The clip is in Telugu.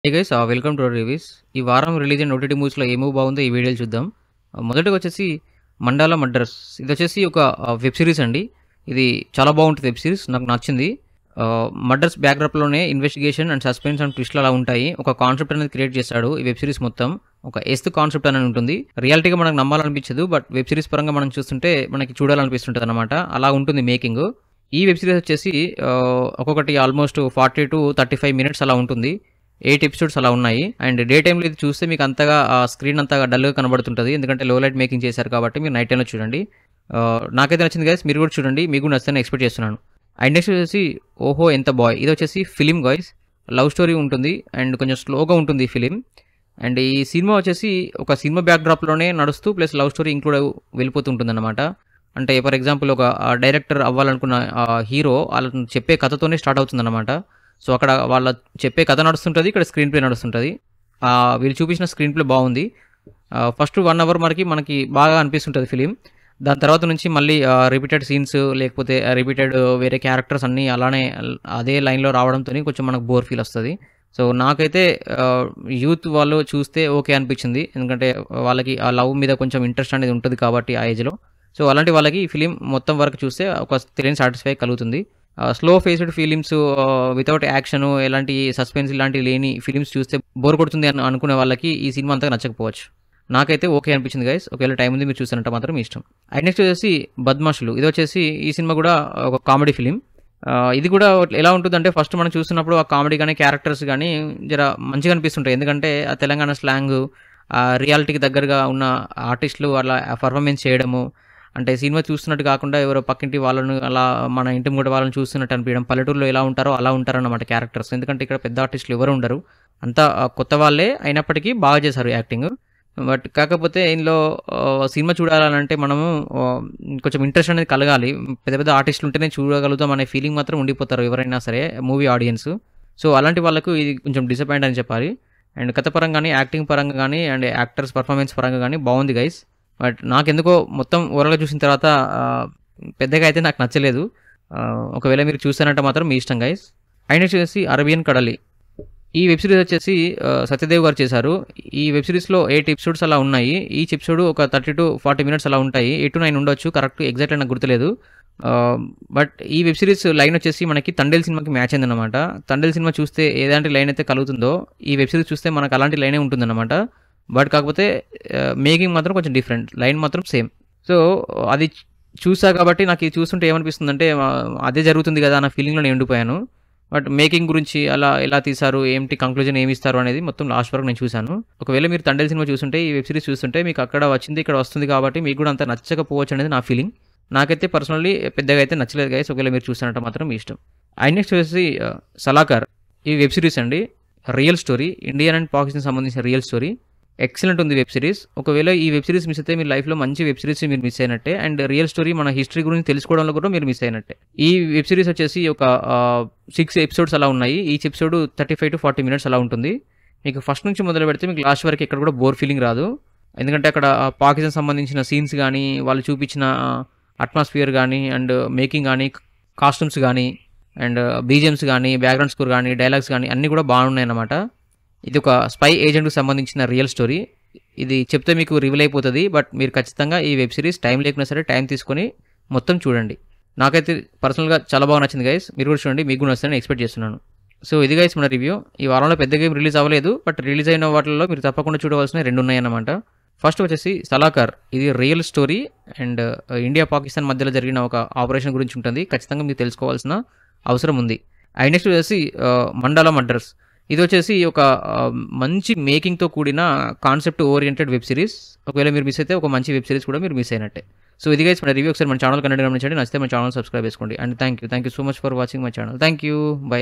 Hey guys welcome to our reviews. ఈ వారం రిలీజ్ అయిన ఓటీటీ మూవీస్‌లో ఏ మూవీ బాగుందో ఈ వీడియోలో చూద్దాం. మొదటగా వచ్చేసి 'మండాల మర్డర్స్' ఇదొచ్చేసి ఒక వెబ్ సిరీస్ అండి. ఇది చాలా బాగుంటది వెబ్ సిరీస్. నాకు నచ్చింది. మర్డర్స్ బ్యాక్‌డ్రాప్‌లోనే ఇన్వెస్టిగేషన్ అండ్ సస్పెన్స్ అండ్ ట్విస్ట్‌లు అలా ఉంటాయి. ఒక కాన్సెప్ట్ అనేది క్రియేట్ చేశాడు ఈ వెబ్ సిరీస్ మొత్తం. ఒక ఎస్త్ కాన్సెప్ట్ అనేది ఉంటుంది. రియాలిటీగా మనకు నమ్మాలనిపించదు. బట్ వెబ్ సిరీస్ పరంగా మనం చూస్తుంటే మనకి చూడాలనిపిస్తుంటదనమాట. అలా ఉంటుంది మేకింగ్. ఈ వెబ్ సిరీస్ వచ్చేసి ఒక్కొక్కటి ఆల్మోస్ట్ 40-35 మినిట్స్ అలా ఉంటుంది. 8 ఎపిసోడ్స్ అలా ఉన్నాయి. అండ్ డే టైమ్‌లో ఇది చూస్తే మీకు అంతగా స్క్రీన్ అంతగా డల్‌గా కనబడుతుంటది. ఎందుకంటే లో లైట్ మేకింగ్ చేశారు కాబట్టి మీరు నైట్ టైమ్‌లో చూడండి. నాకైతే నచ్చింది గైస్. మీరు కూడా చూడండి. మీకు కూడా నచ్చుతుందని ఎక్స్‌పెక్ట్ చేస్తున్నాను. అండ్ నెక్స్ట్ వచ్చేసి 'ఓహో ఎంత బాయ్' ఇది వచ్చేసి ఫిలిం గైస్. లవ్ స్టోరీ ఉంటుంది అండ్ కొంచెం స్లోగా ఉంటుంది ఈ ఫిలిం. అండ్ ఈ సినిమా వచ్చేసి ఒక సినిమా బ్యాక్‌డ్రాప్‌లోనే నడుస్తూ ప్లస్ లవ్ స్టోరీ ఇంక్లూడ్ వెళ్ళిపోతూ ఉంటుందన్నమాట. అంటే ఫర్ ఎగ్జాంపుల్ ఒక డైరెక్టర్ అవ్వాలనుకున్న హీరో ఆళ్ళను చెప్పే కథతోనే స్టార్ట్ అవుతుందన్నమాట. సో, అక్కడ వాళ్ళ చెప్పే కథ నడుస్తుంటది. ఇక్కడ స్క్రీన్ ప్లే నడుస్తుంటది. వీళ్ళు చూపించిన స్క్రీన్ ప్లే బావుంది. ఫస్ట్ 1 అవర్ మనకి బాగా అనిపిస్తుంటది ఫిలిం. దాని తర్వాత నుంచి మళ్ళీ రిపీటెడ్ సీన్స్ లేకపోతే రిపీటెడ్ వేరే క్యారెక్టర్స్ అన్నీ అలానే అదే లైన్‌లో రావడంతోని కొంచెం మనకు బోర్ ఫీల్ వస్తది. సో, నాకైతే యూత్ వాళ్ళు చూస్తే ఓకే అనిపించింది. ఎందుకంటే వాళ్ళకి ఆ లవ్ మీద కొంచెం ఇంట్రెస్ట్ అనేది ఉంటది కాబట్టి ఆ ఏజ్‌లో. సో, అలాంటి వాళ్ళకి ఈ ఫిలిం మొత్తం వరకు చూస్తే ఒక తెలియని సాటిస్ఫై కలుగుతుంది. Slow faced films without action ఎలాంటి సస్పెన్స్ ఇలాంటివి లేని ఫిలిమ్స్ చూస్తే బోర్ కొడుతుంది అని అనుకునే వాళ్ళకి ఈ సినిమా అంతగా నచ్చకపోవచ్చు. నాకైతే ఓకే అనిపించింది గైస్. ఒకవేళ టైం ఉంది మీరు చూసారంటే మాత్రం మీ ఇష్టం. అండ్ నెక్స్ట్ వచ్చేసి 'బద్మాషులు' ఇదొచ్చేసి ఈ సినిమా కూడా ఒక కామెడీ ఫిలిం. ఇది కూడా ఎలా ఉంటుందంటే ఫస్ట్ మనం చూస్తున్నప్పుడు ఆ కామెడీ గాని, క్యారెక్టర్స్ గాని జర మంచిగా అనిపిస్తుంటాయి. ఎందుకంటే ఆ తెలంగాణ స్లాంగు, రియాలిటీకి దగ్గరగా ఉన్న ఆర్టిస్టులు అలా పర్ఫార్మెన్స్ చేయడము, అంటే సినిమా చూస్తున్నట్టు కాకుండా ఎవరో పక్కింటి వాళ్ళను అలా మన ఇంటి ముంగట వాళ్ళని చూస్తున్నట్టు అనిపియడం. పల్లెటూరులో ఎలా ఉంటారో అలా ఉంటారన్నమాట క్యారెక్టర్స్. ఎందుకంటే ఇక్కడ పెద్ద ఆర్టిస్టులు ఎవరు ఉండరు. అంతా కొత్త వాళ్ళే అయినప్పటికీ బాగా చేశారు యాక్టింగ్. బట్ కాకపోతే ఇందులో సినిమా చూడాలనంటే మనము కొంచెం ఇంట్రెస్ట్ అనేది కలగాలి. పెద్ద పెద్ద ఆర్టిస్టులు ఉంటేనే చూడగలుగుతాం అనే ఫీలింగ్ మాత్రం ఉండిపోతారు ఎవరైనా సరే మూవీ ఆడియన్స్. సో, అలాంటి వాళ్ళకు ఇది కొంచెం డిసప్పాయింట్ అని చెప్పాలి. అండ్ కథ పరంగా గాని, యాక్టింగ్ పరంగా గాని అండ్ యాక్టర్స్ పర్ఫార్మెన్స్ పరంగా గాని బావుంది గైస్. బట్ నాకెందుకో మొత్తం ఓవరాల్‌గా చూసిన తర్వాత పెద్దగా అయితే నాకు నచ్చలేదు. ఒకవేళ మీరు చూసారంటే మాత్రం మీ ఇష్టం గైస్. అండ్ నెక్స్ట్ వచ్చేసి 'అరేబియన్ కడలి' ఈ వెబ్ సిరీస్ వచ్చేసి సత్యదేవ్ గారు చేశారు. ఈ వెబ్ సిరీస్‌లో 8 ఎపిసోడ్స్ అలా ఉన్నాయి. ఈచ్ ఎపిసోడ్ ఒక 30-40 మినిట్స్ అలా ఉంటాయి. 8-9 ఉండొచ్చు. కరెక్ట్ ఎగ్జాక్ట్‌గా నాకు గుర్తులేదు. బట్ ఈ వెబ్ సిరీస్ లైన్ వచ్చేసి మనకి 'తండేల్' సినిమాకి మ్యాచ్ అయిందన్నమాట. 'తండేల్' సినిమా చూస్తే ఎలాంటి లైన్ అయితే కలుగుతుందో ఈ వెబ్ సిరీస్ చూస్తే మనకు అలాంటి లైనే ఉంటుందన్నమాట. బట్ కాకపోతే మేకింగ్ మాత్రం కొంచెం డిఫరెంట్. లైన్ మాత్రం సేమ్. సో, అది చూసా కాబట్టి నాకు ఇది చూస్తుంటే ఏమనిపిస్తుందంటే అదే జరుగుతుంది కదా అన్న ఫీలింగ్‌లో నేను ఉండిపోయాను. బట్ మేకింగ్ గురించి అలా ఎలా తీశారు, ఏంటి కంక్లూజన్ ఏమి ఇస్తారు అనేది మొత్తం లాస్ట్ వరకు నేను చూసాను. ఒకవేళ మీరు 'తండేల్' సినిమా చూస్తుంటే ఈ వెబ్ సిరీస్ చూస్తుంటే మీకు అక్కడ వచ్చింది ఇక్కడ వస్తుంది కాబట్టి మీకు కూడా అంత నచ్చకపోవచ్చు అనేది నా ఫీలింగ్. నాకైతే పర్సనల్లీ పెద్దగా అయితే నచ్చలేదు గైస్. ఒకవేళ మీరు చూసారంటే మాత్రం మీ ఇష్టం. అండ్ నెక్స్ట్ వచ్చేసి 'సలాకార్' ఈ వెబ్ సిరీస్ అండి. Real story. ఇండియన్ అండ్ పాకిస్తాన్‌కి సంబంధించిన రియల్ స్టోరీ. ఎక్సలెంట్ ఉంది వెబ్ సిరీస్. ఒకవేళ ఈ వెబ్ సిరీస్ మిస్ అయితే మీ లైఫ్‌లో మంచి వెబ్ సిరీస్ మీరు మిస్ అయినట్టే. అండ్ రియల్ స్టోరీ మన హిస్టరీ గురించి తెలుసుకోవడంలో కూడా మీరు మిస్ అయినట్టే. ఈ వెబ్ సిరీస్ వచ్చేసి ఒక 6 ఎపిసోడ్స్ అలా ఉన్నాయి. ఈచ్ ఎపిసోడ్ 35-40 మినిట్స్ అలా ఉంటుంది. మీకు ఫస్ట్ నుంచి మొదలుపెడితే మీకు లాస్ట్ వరకు ఎక్కడ కూడా బోర్ ఫీలింగ్ రాదు. ఎందుకంటే అక్కడ పాకిస్తాన్ సంబంధించిన సీన్స్ గానీ, వాళ్ళు చూపించిన అట్మాస్ఫియర్ గానీ అండ్ మేకింగ్ గానీ, కాస్ట్యూమ్స్ గానీ అండ్ బీజీఎమ్స్ గానీ, బ్యాక్‌గ్రౌండ్ స్కోర్ గానీ, డైలాగ్స్ గానీ అన్నీ కూడా బాగున్నాయన్నమాట. ఇది ఒక స్పై ఏజెంట్‌కి సంబంధించిన రియల్ స్టోరీ. ఇది చెప్తే మీకు రివీల్ అయిపోతది. బట్ మీరు ఖచ్చితంగా ఈ వెబ్ సిరీస్ టైం లేకున్నా సరే టైం తీసుకొని మొత్తం చూడండి. నాకైతే పర్సనల్‌గా చాలా బాగా నచ్చింది గైస్. మీరు కూడా చూడండి. మీకు కూడా నచ్చుతుందని ఎక్స్‌పెక్ట్ చేస్తున్నాను. సో, ఇది గైస్ మన రివ్యూ. ఈ వారంలో పెద్దగా ఏం రిలీజ్ అవ్వలేదు. బట్ రిలీజ్ అయిన వాటిల్లో మీరు తప్పకుండా చూడవలసినవి 2 ఉన్నాయన్నమాట. ఫస్ట్ వచ్చేసి 'సలాకార్' ఇది real story and India, Pakistan మధ్యలో జరిగిన ఒక ఆపరేషన్ గురించి ఉంటుంది. ఖచ్చితంగా మీరు తెలుసుకోవాల్సిన అవసరం ఉంది. అండ్ నెక్స్ట్ వచ్చేసి 'మండాల మర్డర్స్' ఇదొచ్చేసి ఒక మంచి మేకింగ్‌తో కూడిన కాన్సెప్ట్ ఓరియెంటెడ్ వెబ్ సిరీస్. ఒకవేళ మీరు మిస్ అయితే ఒక మంచి వెబ్ సిరీస్ కూడా మీరు మిస్ అయినట్టే. సో, ఇది గైస్ మన రివ్యూ. ఒకసారి మన ఛానల్ కన్నెక్ట్ గమనించండి. నచ్చితే మన ఛానల్ సబ్స్క్రైబ్ చేసుకోండి. And thank you so much for watching my channel. Thank you. By.